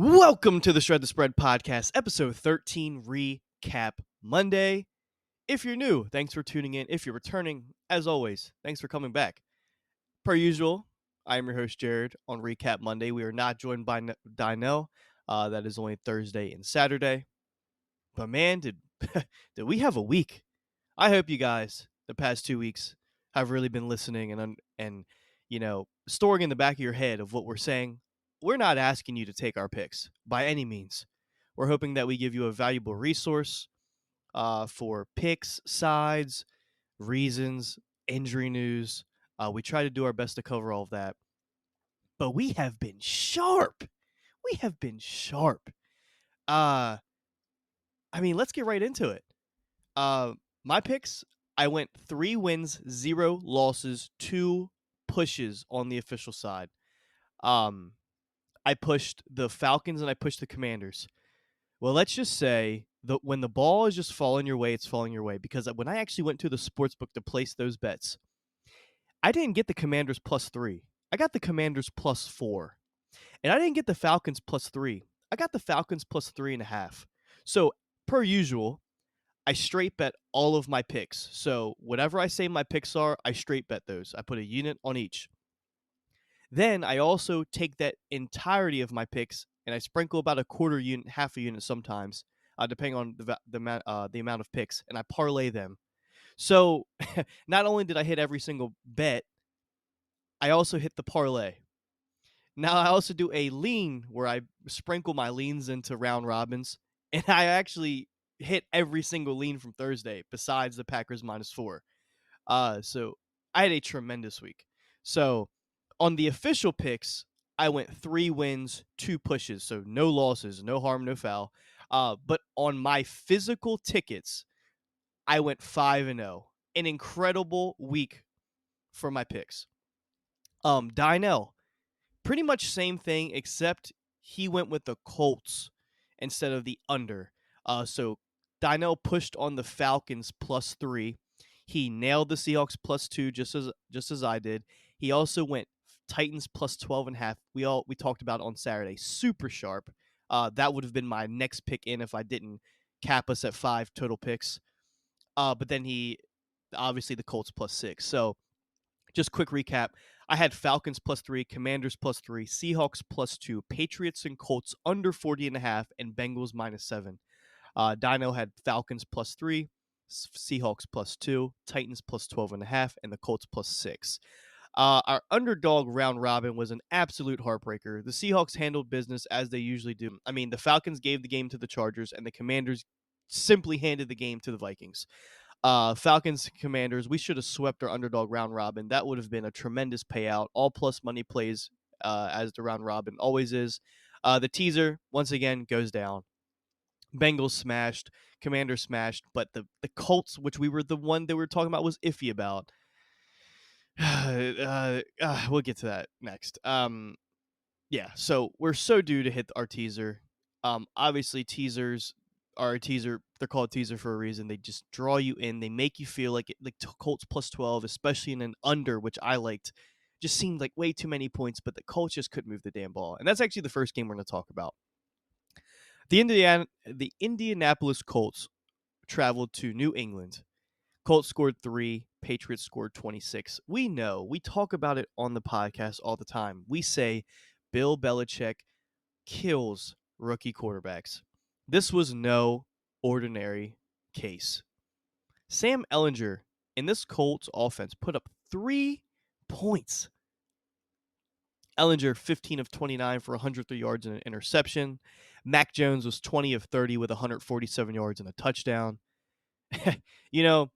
Welcome to the Shred the Spread podcast, episode 13, Recap Monday. If you're new, thanks for tuning in. If you're returning, as always, thanks for coming back. Per usual, I am your host, Jared, on Recap Monday. We are not joined by Dynell. That is only Thursday and Saturday. But man, did we have a week. I hope you guys, the past 2 weeks, have really been listening and storing in the back of your head of what we're saying. We're not asking you to take our picks by any means. We're hoping that we give you a valuable resource for picks, sides, reasons, injury news. We try to do our best to cover all of that. But we have been sharp. We have been sharp. Let's get right into it. My picks, I went 3 wins, 0 losses, 2 pushes on the official side. I pushed the Falcons and I pushed the Commanders. Well, let's just say that when the ball is just falling your way, it's falling your way. Because when I actually went to the sportsbook to place those bets, I didn't get the Commanders +3. I got the Commanders +4. And I didn't get the Falcons +3. I got the Falcons +3.5. So, per usual, I straight bet all of my picks. So whatever I say my picks are, I straight bet those. I put a unit on each. Then I also take that entirety of my picks and I sprinkle about a quarter unit, half a unit sometimes, depending on the amount of picks, and I parlay them. So not only did I hit every single bet, I also hit the parlay. Now I also do a lean where I sprinkle my leans into round robins, and I actually hit every single lean from Thursday besides the Packers -4. So I had a tremendous week. So on the official picks, I went 3 wins, 2 pushes, so no losses, no harm, no foul. But on my physical tickets, I went 5-0. An incredible week for my picks. Dynell, pretty much same thing, except he went with the Colts instead of the under. So Dynell pushed on the Falcons +3. He nailed the Seahawks +2, just as I did. He also went Titans +12.5. We talked about it on Saturday. Super sharp. That would have been my next pick in if I didn't cap us at 5 total picks. But then he obviously the Colts +6. So just quick recap. I had Falcons +3, Commanders +3, Seahawks +2, Patriots and Colts under 40.5, and Bengals -7. Dino had Falcons +3, Seahawks +2, Titans +12.5, and the Colts +6. Our underdog round robin was an absolute heartbreaker. The Seahawks handled business as they usually do. I mean, the Falcons gave the game to the Chargers, and the Commanders simply handed the game to the Vikings. Falcons Commanders, we should have swept our underdog round robin. That would have been a tremendous payout. All plus money plays as the round robin always is. The teaser, once again, goes down. Bengals smashed, Commanders smashed, but the Colts, which we were the one that we were talking about, was iffy about. We'll get to that next. Yeah, so we're so due to hit our teaser. Obviously, teasers are a teaser. They're called teaser for a reason. They just draw you in. They make you feel like Colts +12, especially in an under, which I liked. Just seemed like way too many points, but the Colts just couldn't move the damn ball. And that's actually the first game we're going to talk about. The Indianapolis Colts traveled to New England. Colts scored 3, Patriots scored 26. We know, we talk about it on the podcast all the time. We say Bill Belichick kills rookie quarterbacks. This was no ordinary case. Sam Ehlinger in this Colts offense put up 3 points. Ehlinger, 15 of 29 for 103 yards and an interception. Mac Jones was 20 of 30 with 147 yards and a touchdown. You know,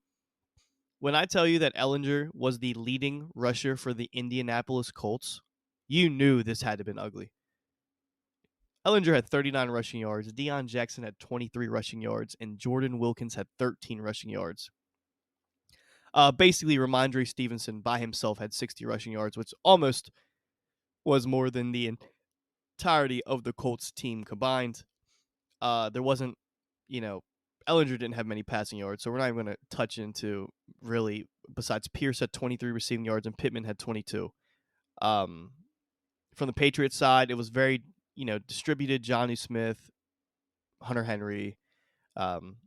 when I tell you that Ehlinger was the leading rusher for the Indianapolis Colts, you knew this had to have been ugly. Ehlinger had 39 rushing yards, Deion Jackson had 23 rushing yards, and Jordan Wilkins had 13 rushing yards. Basically, Ramondre Stevenson by himself had 60 rushing yards, which almost was more than the entirety of the Colts team combined. There wasn't, Ehlinger didn't have many passing yards, so we're not even going to touch into really, besides Pierce had 23 receiving yards and Pittman had 22. From the Patriots side, it was very distributed Johnny Smith, Hunter Henry,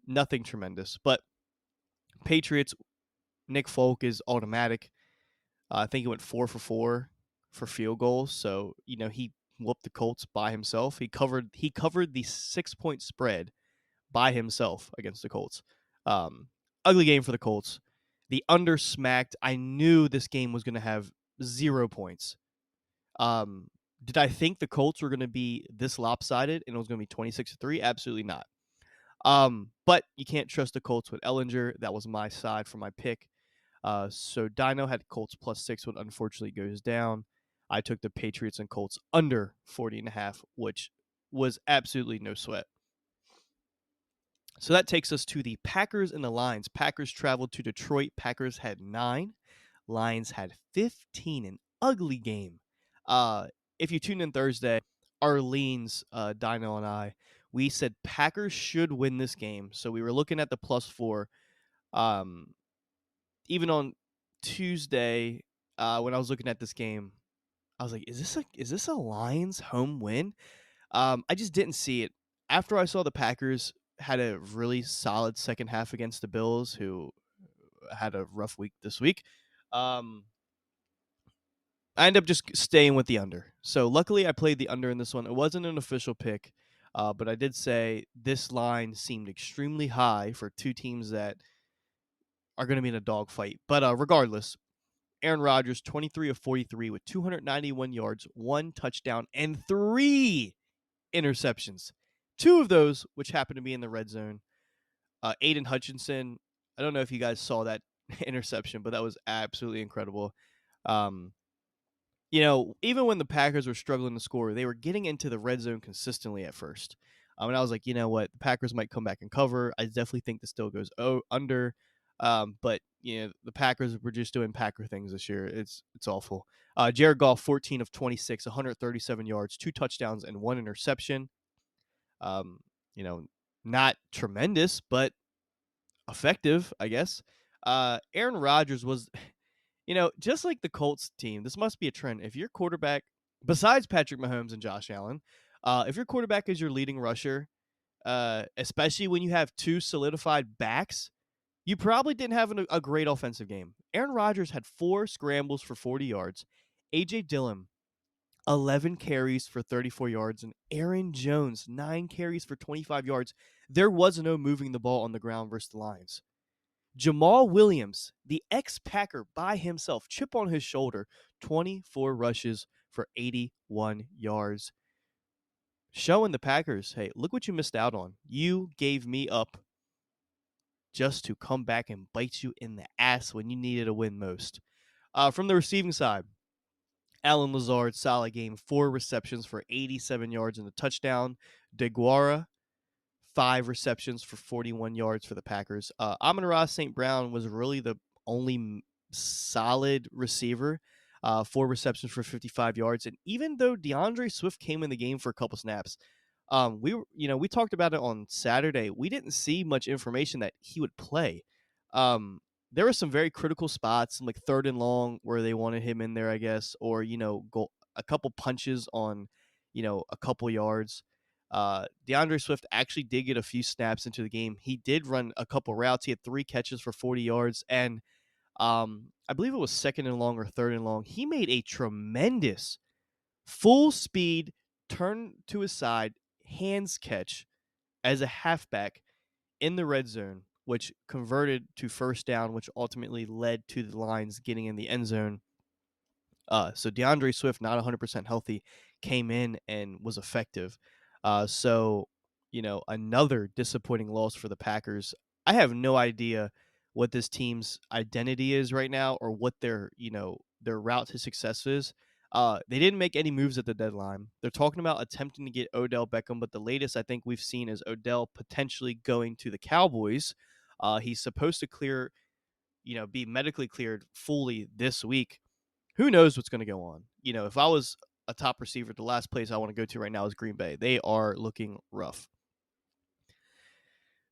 nothing tremendous. But Patriots, Nick Folk is automatic. I think he went 4 for 4 for field goals. So, he whooped the Colts by himself. He covered the 6-point spread by himself against the Colts. Ugly game for the Colts. The under smacked. I knew this game was going to have 0 points. Did I think the Colts were going to be this lopsided and it was going to be 26-3? Absolutely not. But you can't trust the Colts with Ellinger. That was my side for my pick. So Dino had Colts +6, but unfortunately goes down. I took the Patriots and Colts under 40.5, which was absolutely no sweat. So that takes us to the Packers and the Lions. Packers traveled to Detroit. Packers had 9. Lions had 15. An ugly game. If you tuned in Thursday, Arlene's, Dino, and I, we said Packers should win this game. So we were looking at the +4. Even on Tuesday, when I was looking at this game, I was like, is this a Lions home win? I just didn't see it. After I saw the Packers had a really solid second half against the Bills, who had a rough week this week, I ended up just staying with the under. So luckily I played the under in this one. It wasn't an official pick, but I did say this line seemed extremely high for two teams that are going to be in a dogfight. But regardless, Aaron Rodgers, 23 of 43 with 291 yards, 1 touchdown, and 3 interceptions. 2 of those, which happened to be in the red zone. Aiden Hutchinson, I don't know if you guys saw that interception, but that was absolutely incredible. Even when the Packers were struggling to score, they were getting into the red zone consistently at first. And I was like, you know what? The Packers might come back and cover. I definitely think this still goes under. But the Packers were just doing Packer things this year. It's awful. Jared Goff, 14 of 26, 137 yards, 2 touchdowns, and 1 interception. Not tremendous, but effective, I guess. Aaron Rodgers was, just like the Colts team, this must be a trend. If your quarterback, besides Patrick Mahomes and Josh Allen, if your quarterback is your leading rusher, especially when you have 2 solidified backs, you probably didn't have a great offensive game. Aaron Rodgers had 4 scrambles for 40 yards. A.J. Dillon, 11 carries for 34 yards. And Aaron Jones, 9 carries for 25 yards. There was no moving the ball on the ground versus the Lions. Jamal Williams, the ex-Packer by himself, chip on his shoulder, 24 rushes for 81 yards. Showing the Packers, hey, look what you missed out on. You gave me up just to come back and bite you in the ass when you needed a win most. From the receiving side, Allen Lazard, solid game, 4 receptions for 87 yards and a touchdown. DeGuara, 5 receptions for 41 yards for the Packers. Amon-Ra St. Brown was really the only solid receiver, 4 receptions for 55 yards. And even though DeAndre Swift came in the game for a couple snaps, we talked about it on Saturday. We didn't see much information that he would play. There were some very critical spots, like 3rd and long, where they wanted him in there, I guess, or go a couple punches on, a couple yards. DeAndre Swift actually did get a few snaps into the game. He did run a couple routes. He had 3 catches for 40 yards, and I believe it was 2nd and long or 3rd and long. He made a tremendous full speed turn to his side hands catch as a halfback in the red zone, which converted to first down, which ultimately led to the Lions getting in the end zone. So DeAndre Swift, not 100% healthy, came in and was effective. Another disappointing loss for the Packers. I have no idea what this team's identity is right now or what their route to success is. They didn't make any moves at the deadline. They're talking about attempting to get Odell Beckham, but the latest I think we've seen is Odell potentially going to the Cowboys. He's supposed to be medically cleared fully this week. Who knows what's going to go on? If I was a top receiver, the last place I want to go to right now is Green Bay. They are looking rough.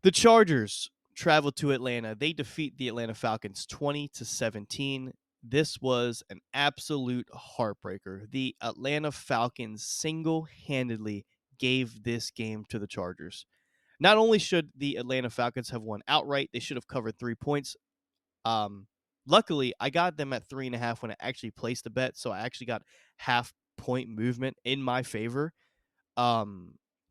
The Chargers travel to Atlanta. They defeat the Atlanta Falcons 20-17. this was an absolute heartbreaker. The Atlanta Falcons single-handedly gave this game to the Chargers. Not only should the Atlanta Falcons have won outright, they should have covered 3 points. Um, Luckily, I got them at 3.5 when I actually placed the bet, so I actually got half point movement in my favor.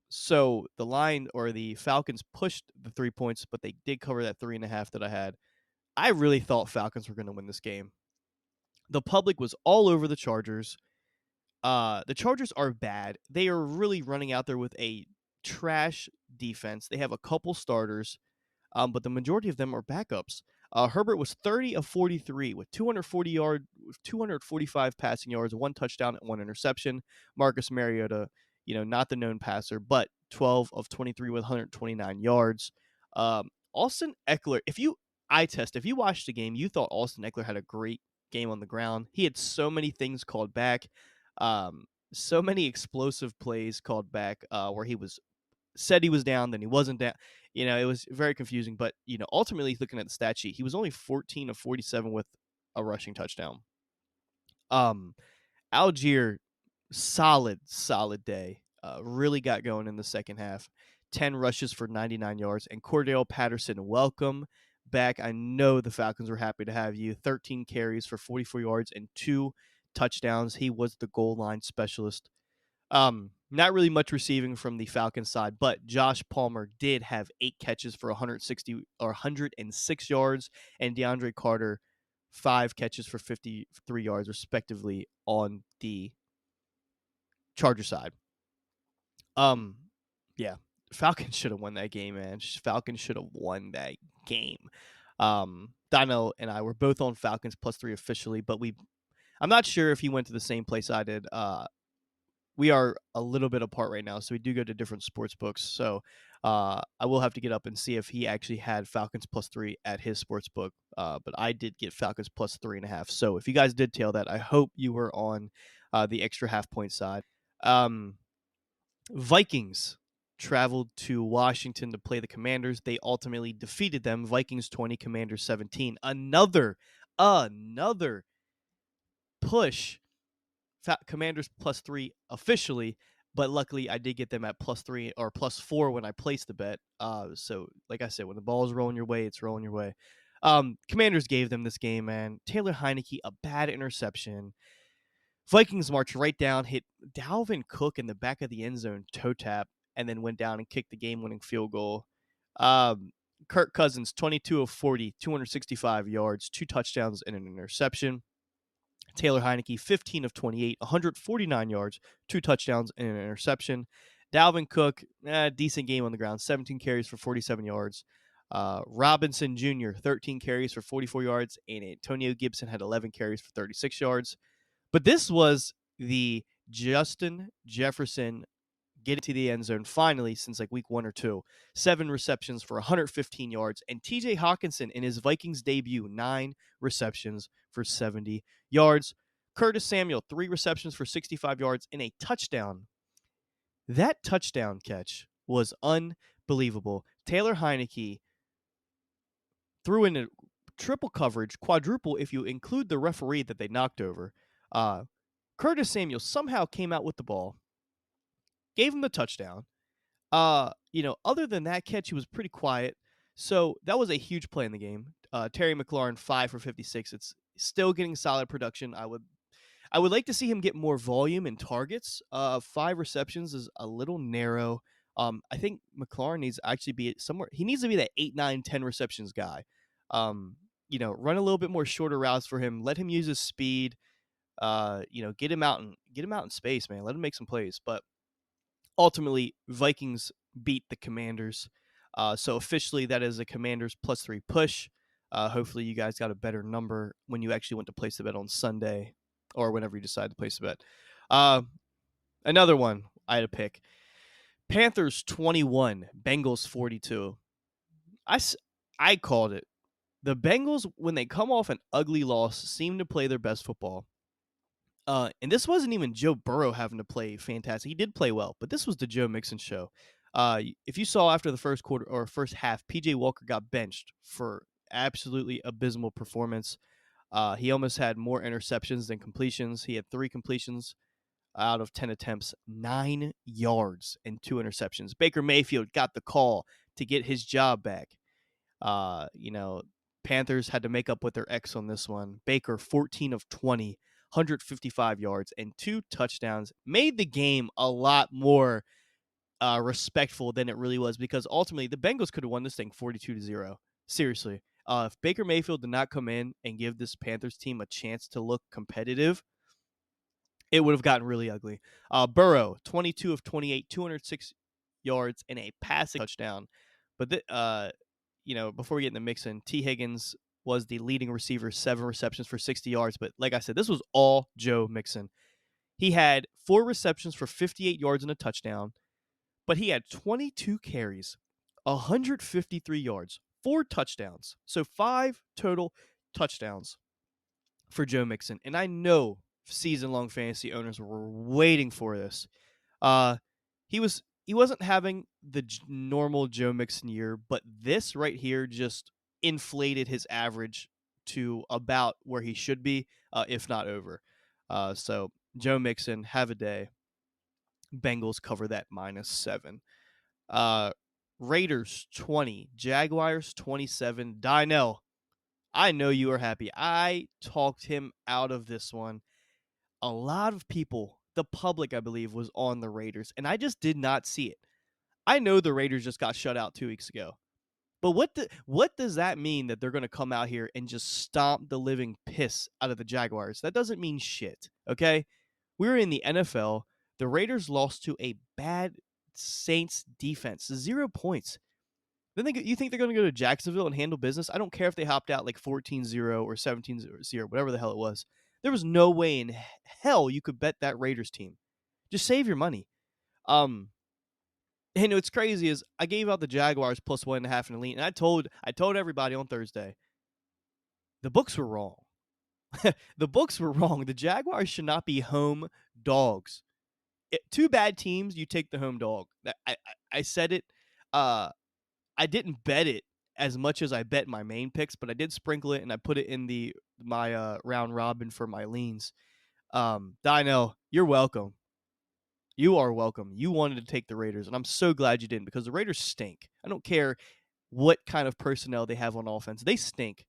So the line or the Falcons pushed the 3 points, but they did cover that 3.5 that I had. I really thought Falcons were going to win this game. The public was all over the Chargers. The Chargers are bad. They are really running out there with a trash defense. They have a couple starters, but the majority of them are backups. Herbert was 30 of 43 with 245 passing yards, 1 touchdown and 1 interception. Marcus Mariota, not the known passer, but 12 of 23 with 129 yards. Austin Eckler, if you watched the game, you thought Austin Eckler had a great game on the ground. He had so many things called back, so many explosive plays called back, where he said he was down, then he wasn't down. It was very confusing. But ultimately, looking at the stat sheet, he was only 14 of 47 with a rushing touchdown. Algier, solid day. Really got going in the second half. 10 rushes for 99 yards. And Cordell Patterson, welcome back. I know the Falcons were happy to have you. 13 carries for 44 yards and 2 touchdowns. He was the goal line specialist. Not really much receiving from the Falcons side, but Josh Palmer did have 8 catches for 106 yards, and DeAndre Carter 5 catches for 53 yards, respectively, on the Charger side. Yeah, Falcons should have won that game, man. Falcons should have won that game. Dino and I were both on Falcons +3 officially, but I'm not sure if he went to the same place I did. We are a little bit apart right now, so we do go to different sports books. So I will have to get up and see if he actually had Falcons +3 at his sports book. But I did get Falcons +3.5. So if you guys did tail that, I hope you were on the extra half point side. Vikings traveled to Washington to play the Commanders. They ultimately defeated them. Vikings 20, Commanders 17. Another push. Commanders +3 officially, but luckily I did get them at +3 or +4 when I placed the bet. So like I said, when the ball is rolling your way, it's rolling your way. Commanders gave them this game, man. Taylor Heinicke, a bad interception. Vikings marched right down, hit Dalvin Cook in the back of the end zone, toe tap, and then went down and kicked the game-winning field goal. Kirk Cousins, 22 of 40, 265 yards, 2 touchdowns, and an interception. Taylor Heinicke, 15 of 28, 149 yards, 2 touchdowns, and an interception. Dalvin Cook, decent game on the ground, 17 carries for 47 yards. Robinson Jr., 13 carries for 44 yards, and Antonio Gibson had 11 carries for 36 yards. But this was the Justin Jefferson get it to the end zone finally since like week 1 or 2. 7 receptions for 115 yards. And TJ Hawkinson in his Vikings debut, 9 receptions for 70 yards. Curtis Samuel, 3 receptions for 65 yards and a touchdown. That touchdown catch was unbelievable. Taylor Heinicke threw in a triple coverage, quadruple if you include the referee that they knocked over. Curtis Samuel somehow came out with the ball, gave him the touchdown. Other than that catch, he was pretty quiet. So that was a huge play in the game. Terry McLaurin, 5 for 56. It's still getting solid production. I would like to see him get more volume and targets. 5 receptions is a little narrow. I think McLaurin needs to actually be somewhere. He needs to be that 8, 9, 10 receptions guy. Run a little bit more shorter routes for him. Let him use his speed. Get him out in space, man. Let him make some plays. But ultimately, Vikings beat the Commanders. So officially, that is a Commanders +3 push. Hopefully, you guys got a better number when you actually went to place the bet on Sunday or whenever you decide to place the bet. Another one I had to pick. Panthers 21, Bengals 42. I called it. The Bengals, when they come off an ugly loss, seem to play their best football. And this wasn't even Joe Burrow having to play fantastic. He did play well, but this was the Joe Mixon show. If you saw after the first quarter or first half, PJ Walker got benched for absolutely abysmal performance. He almost had more interceptions than completions. He had 3 completions out of 10 attempts, 9 yards and 2 interceptions. Baker Mayfield got the call to get his job back. You know, Panthers had to make up with their X on this one. Baker, 14 of 20, 155 yards and 2 touchdowns, made the game a lot more respectful than it really was, because ultimately the Bengals could have won this thing 42-0. Seriously. If Baker Mayfield did not come in and give this Panthers team a chance to look competitive, it would have gotten really ugly. Burrow, 22 of 28, 206 yards and a passing touchdown. But before we get in the mix in, T. Higgins was the leading receiver, 7 receptions for 60 yards. But like I said, this was all Joe Mixon. He had 4 receptions for 58 yards and a touchdown, but he had 22 carries, 153 yards, 4 touchdowns. So 5 total touchdowns for Joe Mixon. And I know season-long fantasy owners were waiting for this. He wasn't having the normal Joe Mixon year, but this right here just inflated his average to about where he should be, if not over. So Joe Mixon, have a day. Bengals cover that -7. Raiders 20, Jaguars 27. Dynel, I know you are happy. I talked him out of this one. A lot of people, the public, I believe, was on the Raiders, and I just did not see it. I know the Raiders just got shut out 2 weeks ago, but what does that mean that they're going to come out here and just stomp the living piss out of the Jaguars? That doesn't mean shit, okay? We're in the NFL. The Raiders lost to a bad Saints defense, 0 points. Then you think they're going to go to Jacksonville and handle business? I don't care if they hopped out like 14-0 or 17-0, whatever the hell it was. There was no way in hell you could bet that Raiders team. Just save your money. And what's crazy is I gave out the Jaguars plus 1.5 in elite, and I told everybody on Thursday, the books were wrong. The books were wrong. The Jaguars should not be home dogs. 2 bad teams, you take the home dog. I said it. I didn't bet it as much as I bet my main picks, but I did sprinkle it and I put it in my round robin for my leans. Dino, you're welcome. You are welcome. You wanted to take the Raiders, and I'm so glad you didn't, because the Raiders stink. I don't care what kind of personnel they have on offense. They stink.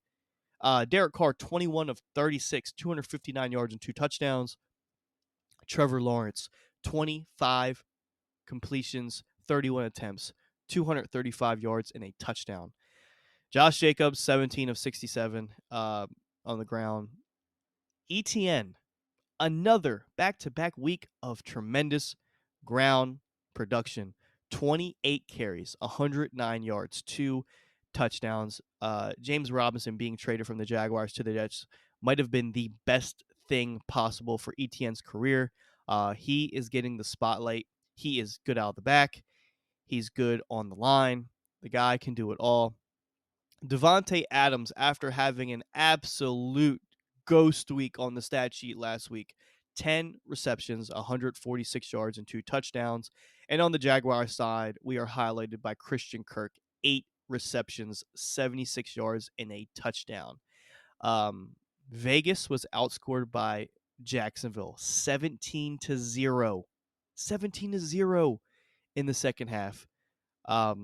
Derek Carr, 21 of 36, 259 yards and 2 touchdowns. Trevor Lawrence, 25 completions, 31 attempts, 235 yards and a touchdown. Josh Jacobs, 17 of 67 on the ground. ETN, another back-to-back week of tremendous ground production. 28 carries, 109 yards, 2 touchdowns. James Robinson being traded from the Jaguars to the Jets might have been the best thing possible for ETN's career. He is getting the spotlight. He is good out of the back. He's good on the line. The guy can do it all. Devontae Adams, after having an absolute ghost week on the stat sheet last week, 10 receptions, 146 yards, and 2 touchdowns. And on the Jaguar side, we are highlighted by Christian Kirk, 8 receptions, 76 yards, and a touchdown. Vegas was outscored by Jacksonville, 17-0. 17-0 in the second half. I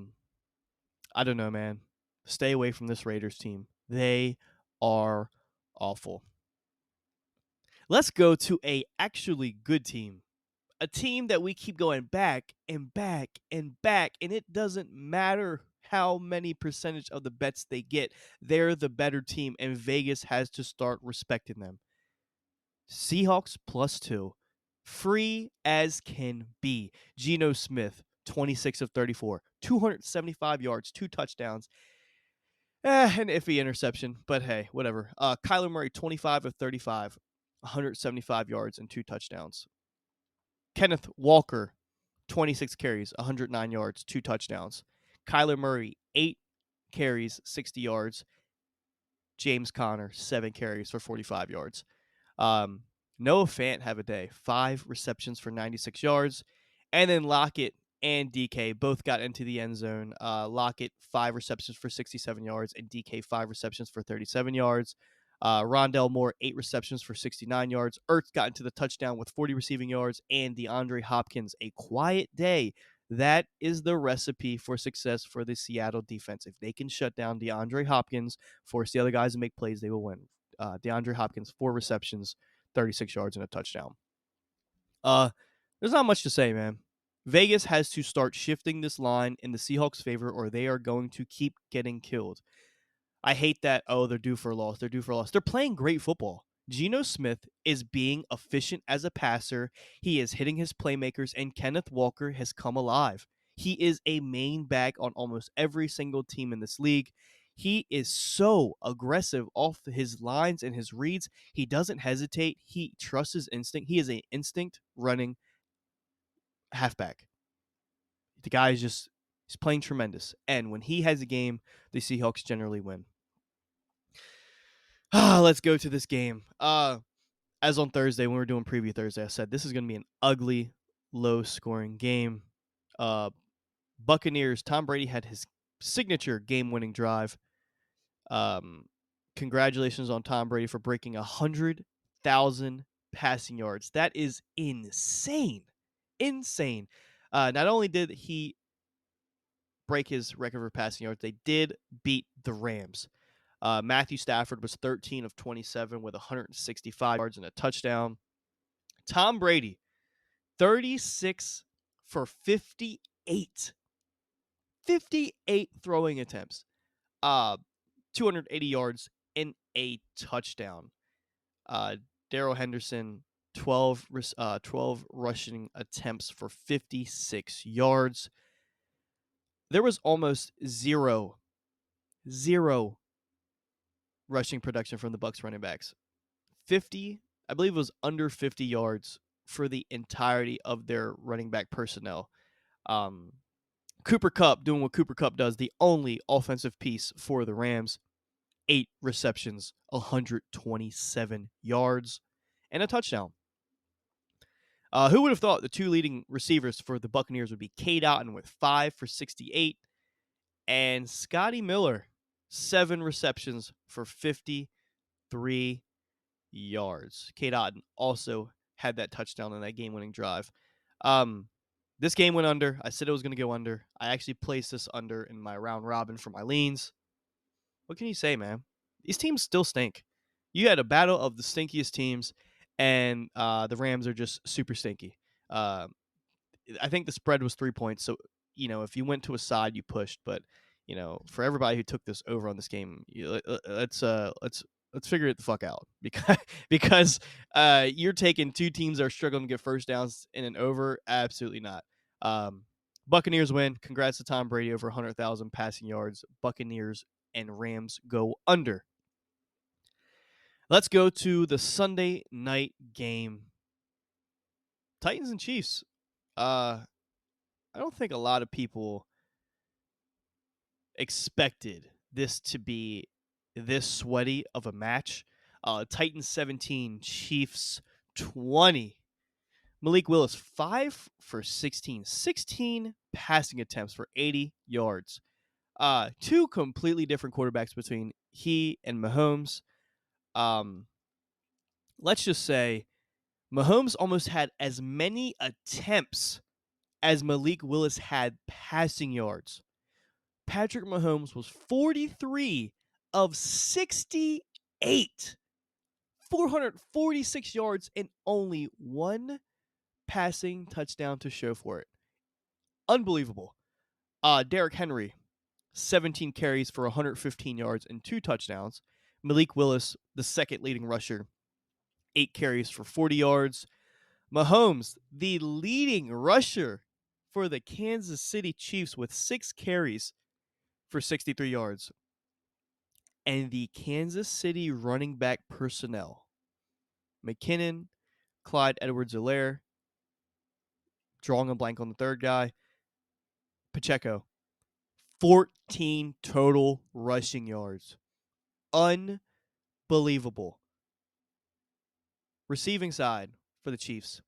don't know, man. Stay away from this Raiders team. They are awful. Let's go to a actually good team. A team that we keep going back and back and back, and it doesn't matter how many percentage of the bets they get. They're the better team, and Vegas has to start respecting them. Seahawks +2. Free as can be. Geno Smith, 26 of 34, 275 yards, 2 touchdowns, an iffy interception, but hey, whatever. Kyler Murray, 25 of 35, 175 yards and 2 touchdowns. Kenneth Walker, 26 carries, 109 yards, 2 touchdowns. Kyler Murray, 8 carries, 60 yards. James Conner, 7 carries for 45 yards. Noah Fant have a day, 5 receptions for 96 yards. And then Lockett and DK both got into the end zone. Lockett, 5 receptions for 67 yards, and DK, 5 receptions for 37 yards. Rondell Moore, 8 receptions for 69 yards. Ertz got into the touchdown with 40 receiving yards. And DeAndre Hopkins, a quiet day. That is the recipe for success for the Seattle defense. If they can shut down DeAndre Hopkins, force the other guys to make plays, they will win. DeAndre Hopkins, 4 receptions, 36 yards, and a touchdown. There's not much to say, man. Vegas has to start shifting this line in the Seahawks' favor, or they are going to keep getting killed. I hate that, they're due for a loss. They're due for a loss. They're playing great football. Geno Smith is being efficient as a passer. He is hitting his playmakers, and Kenneth Walker has come alive. He is a main back on almost every single team in this league. He is so aggressive off his lines and his reads. He doesn't hesitate. He trusts his instinct. He is an instinct running halfback. The guy is just he's playing tremendous. And when he has a game, the Seahawks generally win. Let's go to this game. As on Thursday, when we were doing preview Thursday, I said this is going to be an ugly, low-scoring game. Buccaneers, Tom Brady had his signature game-winning drive. Congratulations on Tom Brady for breaking 100,000 passing yards. That is insane. Insane. Not only did he break his record for passing yards, they did beat the Rams. Matthew Stafford was 13 of 27 with 165 yards and a touchdown. Tom Brady, 36 for 58. 58 throwing attempts. 280 yards and a touchdown. Darrell Henderson, 12 rushing attempts for 56 yards. There was almost zero rushing production from the Bucs running backs. 50, I believe it was under 50 yards for the entirety of their running back personnel. Cooper Kupp doing what Cooper Kupp does, the only offensive piece for the Rams. 8 receptions, 127 yards, and a touchdown. Who would have thought the 2 leading receivers for the Buccaneers would be Cade Otton with 5 for 68 and Scotty Miller, 7 receptions for 53 yards. Cade Otton also had that touchdown in that game-winning drive. This game went under. I said it was going to go under. I actually placed this under in my round robin for my leans. What can you say, man? These teams still stink. You had a battle of the stinkiest teams, and the Rams are just super stinky. I think the spread was 3 points, so if you went to a side, you pushed. But for everybody who took this over on this game, let's figure it the fuck out because you're taking 2 teams that are struggling to get first downs in an over. Absolutely not. Buccaneers win. Congrats to Tom Brady, over 100,000 passing yards. Buccaneers and Rams go under. Let's go to the Sunday night game. Titans and Chiefs. I don't think a lot of people expected this to be this sweaty of a match. Titans 17, Chiefs 20. Malik Willis, 5 for 16. 16 passing attempts for 80 yards. 2 completely different quarterbacks between he and Mahomes. Let's just say Mahomes almost had as many attempts as Malik Willis had passing yards. Patrick Mahomes was 43 of 68. 446 yards and only 1 passing touchdown to show for it. Unbelievable. Derrick Henry, 17 carries for 115 yards and 2 touchdowns. Malik Willis, the second leading rusher, 8 carries for 40 yards. Mahomes, the leading rusher for the Kansas City Chiefs with 6 carries for 63 yards. And the Kansas City running back personnel, McKinnon, Clyde Edwards-Helaire, drawing a blank on the third guy, Pacheco, 14 total rushing yards. Unbelievable. Receiving side for the Chiefs,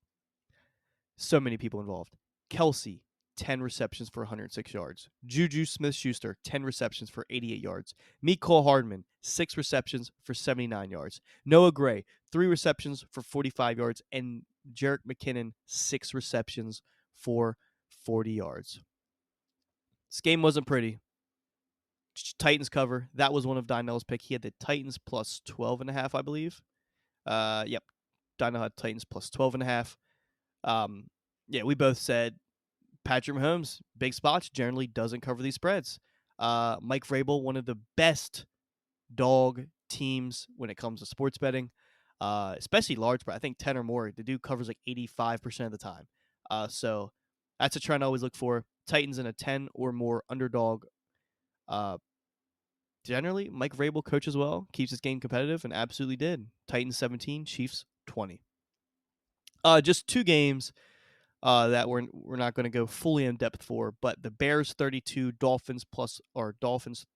so many people involved. Kelsey, 10 receptions for 106 yards. Juju Smith-Schuster, 10 receptions for 88 yards. Mecole Hardman, 6 receptions for 79 yards. Noah Gray, 3 receptions for 45 yards. And Jerick McKinnon, 6 receptions for 40 yards. This game wasn't pretty. Titans cover. That was one of Dynell's pick. He had the Titans plus 12.5, I believe. Yep. Dynell had Titans plus 12.5. Yeah, we both said Patrick Mahomes, big spots, generally doesn't cover these spreads. Mike Vrabel, one of the best dog teams when it comes to sports betting, especially large spread. I think 10 or more. The dude covers like 85% of the time. So that's a trend I always look for. Titans in a 10 or more underdog. Generally, Mike Vrabel coaches well, keeps his game competitive, and absolutely did. Titans 17, Chiefs 20. Just 2 games that we're not going to go fully in depth for, but the Bears 32, Dolphins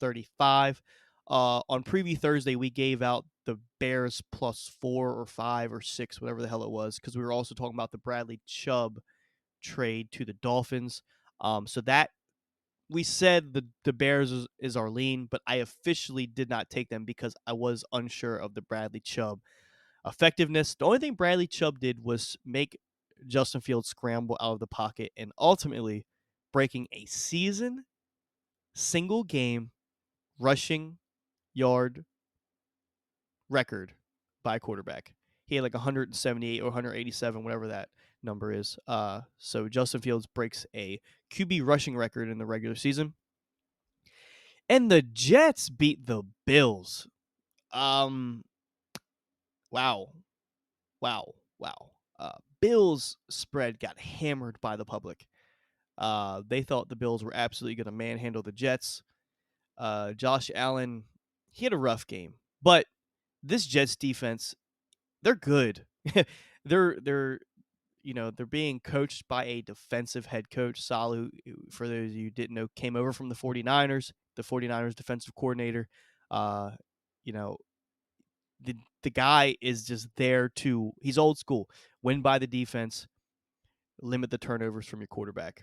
35. On Preview Thursday, we gave out the Bears plus 4 or 5 or 6, whatever the hell it was, because we were also talking about the Bradley Chubb trade to the Dolphins. So that we said the Bears is our lean, but I officially did not take them because I was unsure of the Bradley Chubb effectiveness. The only thing Bradley Chubb did was make Justin Fields scramble out of the pocket and ultimately breaking a season single game rushing yard record by a quarterback. He had like 178 or 187, whatever that number is. So Justin Fields breaks a QB rushing record in the regular season. And the Jets beat the Bills. Wow. Bills spread got hammered by the public. They thought the Bills were absolutely going to manhandle the Jets. Josh Allen, he had a rough game, but this Jets defense, they're good. they're being coached by a defensive head coach, Sal, who, for those of you who didn't know, came over from the 49ers, the 49ers defensive coordinator. The guy is just there to, he's old school, win by the defense, limit the turnovers from your quarterback.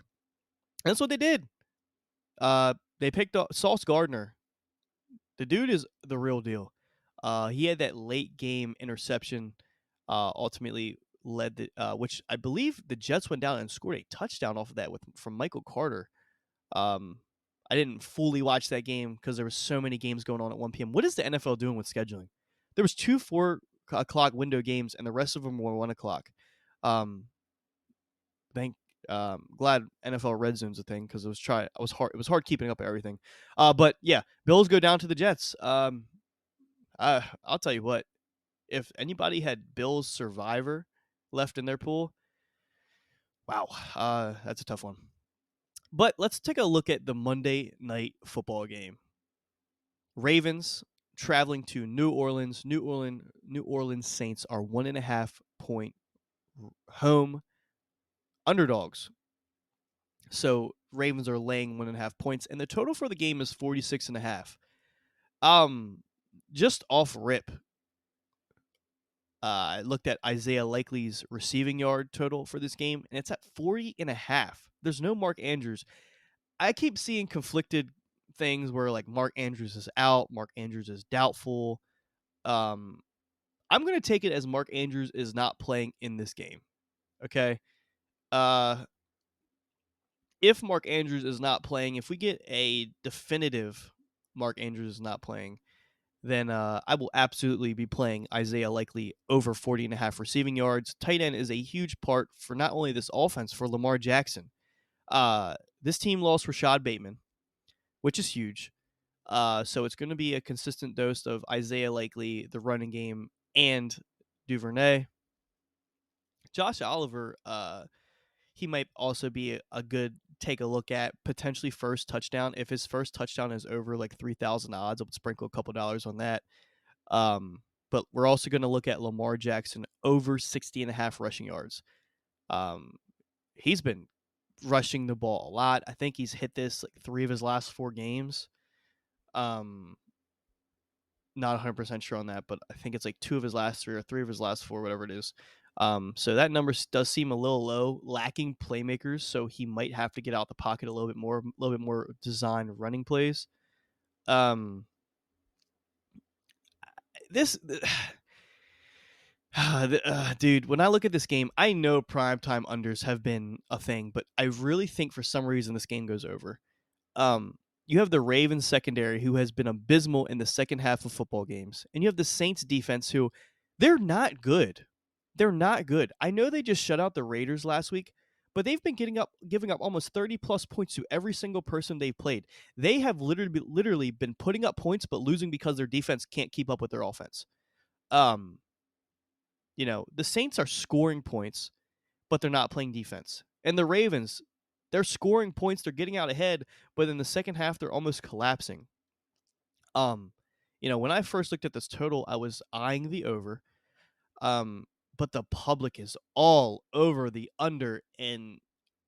And that's what they did. They picked up Sauce Gardner. The dude is the real deal. He had that late game interception, ultimately led which I believe the Jets went down and scored a touchdown off of that from Michael Carter. I didn't fully watch that game because there was so many games going on at 1 p.m. What is the NFL doing with scheduling? There was 2 4 o'clock window games, and the rest of them were 1 o'clock. Glad NFL Red Zone's a thing because it was hard keeping up with everything. But yeah, Bills go down to the Jets. I'll tell you what, if anybody had Bills Survivor left in their pool, wow, that's a tough one. But let's take a look at the Monday Night Football game. Ravens traveling to New Orleans. New Orleans Saints are 1.5 point home underdogs. So Ravens are laying 1.5 points, and the total for the game is 46.5. Just off rip, I looked at Isaiah Likely's receiving yard total for this game, and it's at 40.5. There's no Mark Andrews. I keep seeing conflicted things where like Mark Andrews is out, Mark Andrews is doubtful. I'm going to take it as Mark Andrews is not playing in this game. Okay. If Mark Andrews is not playing, if we get a definitive Mark Andrews is not playing, then I will absolutely be playing Isaiah Likely over 40.5 receiving yards. Tight end is a huge part for not only this offense, for Lamar Jackson. This team lost Rashad Bateman, which is huge. So it's going to be a consistent dose of Isaiah Likely, the running game, and Duvernay. Josh Oliver, he might also be a good take a look at, potentially first touchdown. If his first touchdown is over like 3,000 odds, I'll sprinkle a couple dollars on that. But we're also going to look at Lamar Jackson over 60.5 rushing yards. He's been rushing the ball a lot. I think he's hit this like 3 of his last 4 games. Not 100% sure on that, but I think it's like 2 of his last 3 or 3 of his last 4, whatever it is. So that number does seem a little low, lacking playmakers. So he might have to get out the pocket a little bit more design running plays. Um, this dude, when I look at this game, I know primetime unders have been a thing, but I really think for some reason this game goes over. Um, you have the Ravens secondary who has been abysmal in the second half of football games, and you have the Saints defense who they're not good. They're not good. I know they just shut out the Raiders last week, but they've been giving up almost 30 plus points to every single person they've played. They have literally been putting up points but losing because their defense can't keep up with their offense. The Saints are scoring points, but they're not playing defense. And the Ravens, they're scoring points, they're getting out ahead, but in the second half they're almost collapsing. When I first looked at this total, I was eyeing the over. But the public is all over the under, and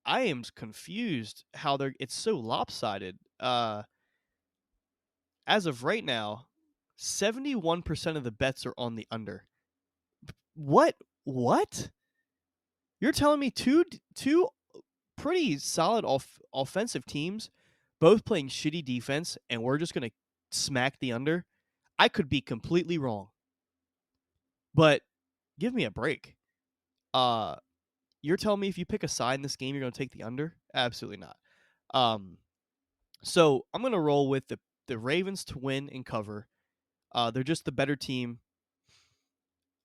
I am confused how it's so lopsided. As of right now, 71% of the bets are on the under. What? You're telling me two pretty solid offensive teams, both playing shitty defense, and we're just gonna smack the under? I could be completely wrong, but give me a break. You're telling me if you pick a side in this game, you're gonna take the under? Absolutely not. So I'm gonna roll with the Ravens to win and cover. They're just the better team.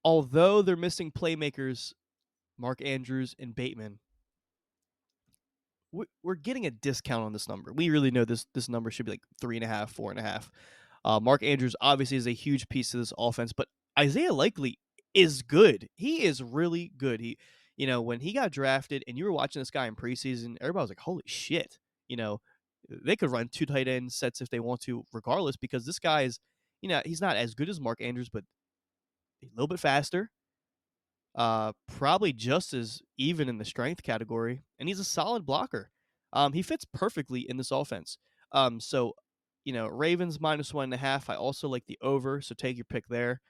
Although they're missing playmakers, Mark Andrews and Bateman, we're getting a discount on this number. We really know this number should be like 3.5, 4.5. Mark Andrews obviously is a huge piece of this offense, but Isaiah Likely is good. He is really good. When he got drafted and you were watching this guy in preseason, everybody was like, holy shit. They could run 2 tight end sets if they want to, regardless, because this guy is, he's not as good as Mark Andrews, but a little bit faster. Probably just as even in the strength category, and he's a solid blocker. He fits perfectly in this offense. So Ravens -1.5. I also like the over, so take your pick there.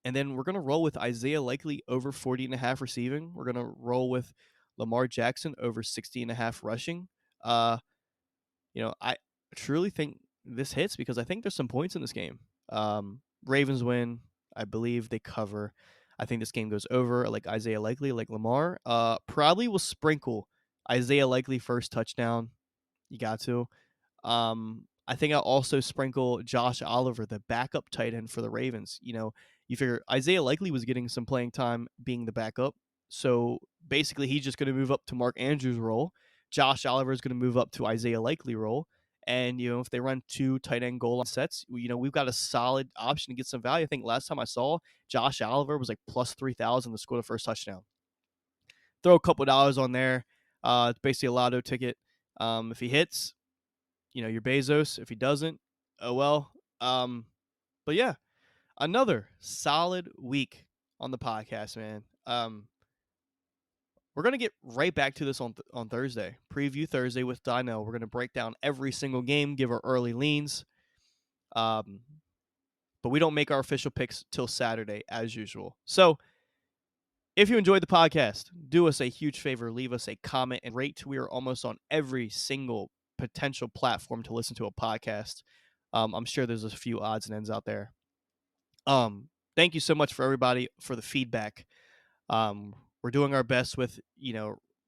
And then we're gonna roll with Isaiah Likely over 40.5 receiving. We're gonna roll with Lamar Jackson over 60.5 rushing. I truly think this hits because I think there's some points in this game. Ravens win. I believe they cover. I think this game goes over. I like Isaiah Likely, like Lamar. Probably will sprinkle Isaiah Likely first touchdown. You got to. I think I'll also sprinkle Josh Oliver, the backup tight end for the Ravens. You figure Isaiah Likely was getting some playing time being the backup. So basically, he's just going to move up to Mark Andrews' role. Josh Oliver is going to move up to Isaiah Likely role. And, if they run 2 tight end goal line sets, we've got a solid option to get some value. I think last time I saw, Josh Oliver was like plus 3,000 to score the first touchdown. Throw a couple dollars on there. It's basically a lotto ticket. If he hits, you're Bezos. If he doesn't, oh well. But yeah, another solid week on the podcast, man. We're going to get right back to this on Thursday. Preview Thursday with Dynel. We're going to break down every single game, give our early leans. But we don't make our official picks till Saturday, as usual. So if you enjoyed the podcast, do us a huge favor. Leave us a comment and rate. We are almost on every single potential platform to listen to a podcast. I'm sure there's a few odds and ends out there. Thank you so much for everybody for the feedback. We're doing our best with,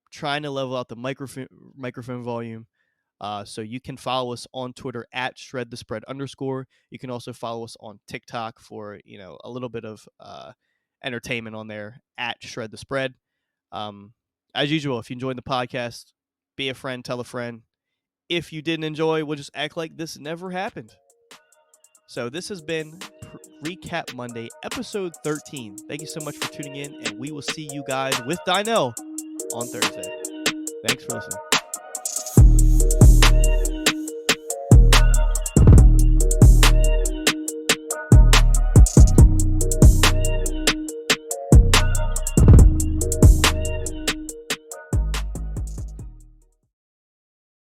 trying to level out the microphone volume. So you can follow us on Twitter at @ShredTheSpread_. You can also follow us on TikTok for, a little bit of entertainment on there at @ShredTheSpread. As usual, if you enjoyed the podcast, be a friend, tell a friend. If you didn't enjoy, we'll just act like this never happened. So this has been Recap Monday, episode 13. Thank you so much for tuning in, and we will see you guys with Dynel on Thursday. Thanks for listening.